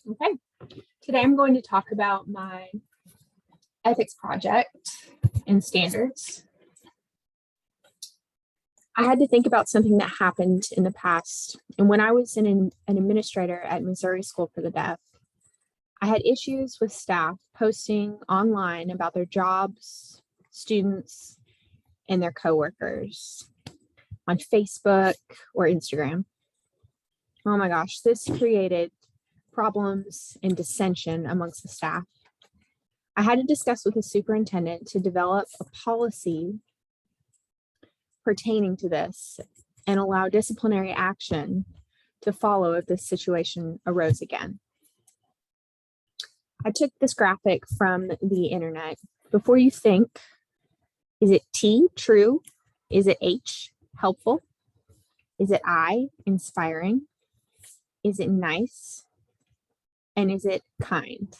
Okay, today I'm going to talk about my ethics project and standards. I had to think about something that happened in the past. And when I was an administrator at Missouri School for the Deaf, I had issues with staff posting online about their jobs, students, and their coworkers on Facebook or Instagram. Oh my gosh, this created problems and dissension amongst the staff. I had to discuss with the superintendent to develop a policy pertaining to this and allow disciplinary action to follow if this situation arose again. I took this graphic from the internet. Before you think, is it T, true? Is it H, helpful? Is it I, inspiring? Is it nice? And is it kind?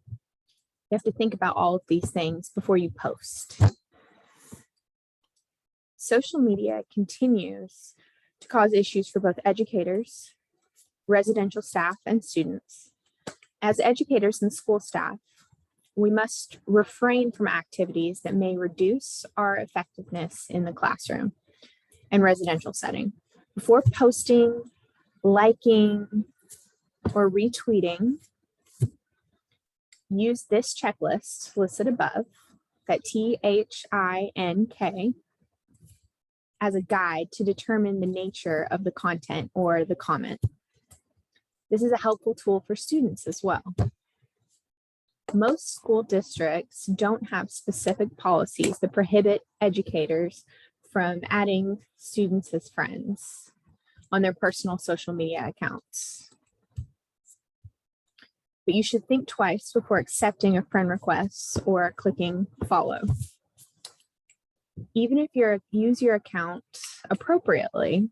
You have to think about all of these things before you post. Social media continues to cause issues for both educators, residential staff, and students. As educators and school staff, we must refrain from activities that may reduce our effectiveness in the classroom and residential setting. Before posting, liking, or retweeting, use this checklist listed above, that THINK, as a guide to determine the nature of the content or the comment. This is a helpful tool for students as well. Most school districts don't have specific policies that prohibit educators from adding students as friends on their personal social media accounts. But you should think twice before accepting a friend request or clicking follow. Even if you use your account appropriately,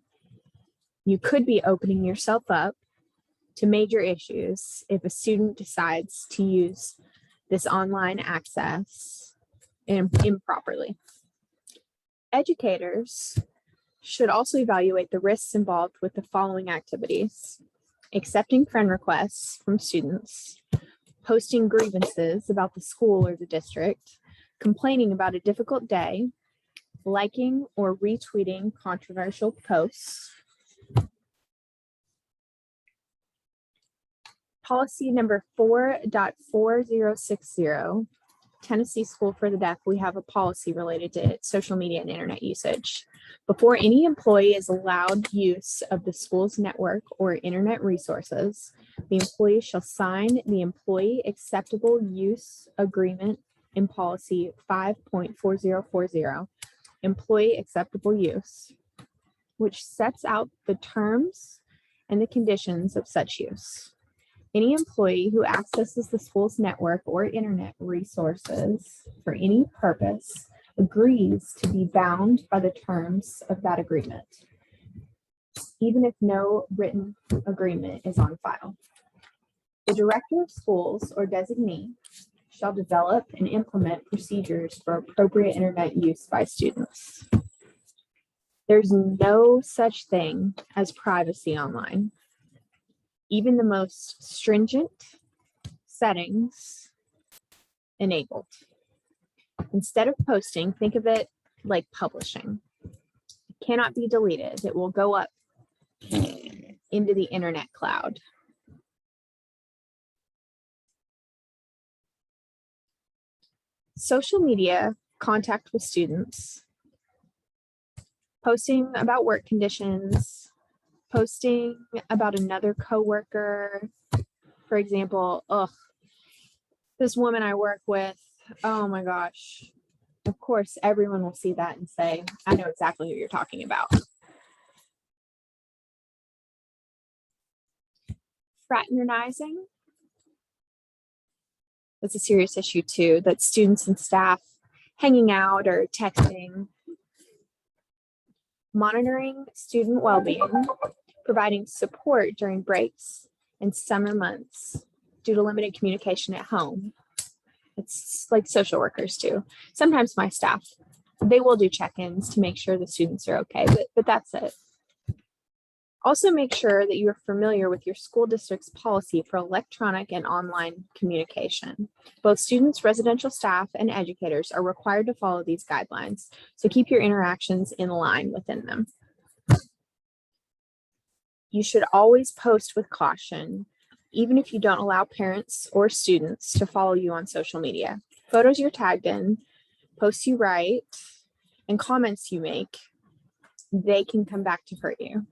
you could be opening yourself up to major issues if a student decides to use this online access improperly. Educators should also evaluate the risks involved with the following activities: accepting friend requests from students, posting grievances about the school or the district, complaining about a difficult day, liking or retweeting controversial posts. Policy number 4.4060, Tennessee School for the Deaf, we have a policy related to social media and internet usage. Before any employee is allowed use of the school's network or internet resources, the employee shall sign the Employee Acceptable Use Agreement in Policy 5.4040, Employee Acceptable Use, which sets out the terms and the conditions of such use. Any employee who accesses the school's network or internet resources for any purpose agrees to be bound by the terms of that agreement, even if no written agreement is on file. The director of schools or designee shall develop and implement procedures for appropriate internet use by students. There's no such thing as privacy online. Even the most stringent settings enabled. Instead of posting, think of it like publishing. It cannot be deleted. It will go up into the internet cloud. Social media contact with students, posting about work conditions, posting about another coworker. For example, this woman I work with, oh my gosh. Of course, everyone will see that and say, I know exactly who you're talking about. Fraternizing. That's a serious issue too, that students and staff hanging out or texting. Monitoring student well-being, providing support during breaks and summer months due to limited communication at home. It's like social workers too. Sometimes my staff, they will do check-ins to make sure the students are okay, but that's it. Also, make sure that you are familiar with your school district's policy for electronic and online communication. Both students, residential staff, and educators are required to follow these guidelines, so keep your interactions in line within them. You should always post with caution, even if you don't allow parents or students to follow you on social media. Photos you're tagged in, posts you write, and comments you make, they can come back to hurt you.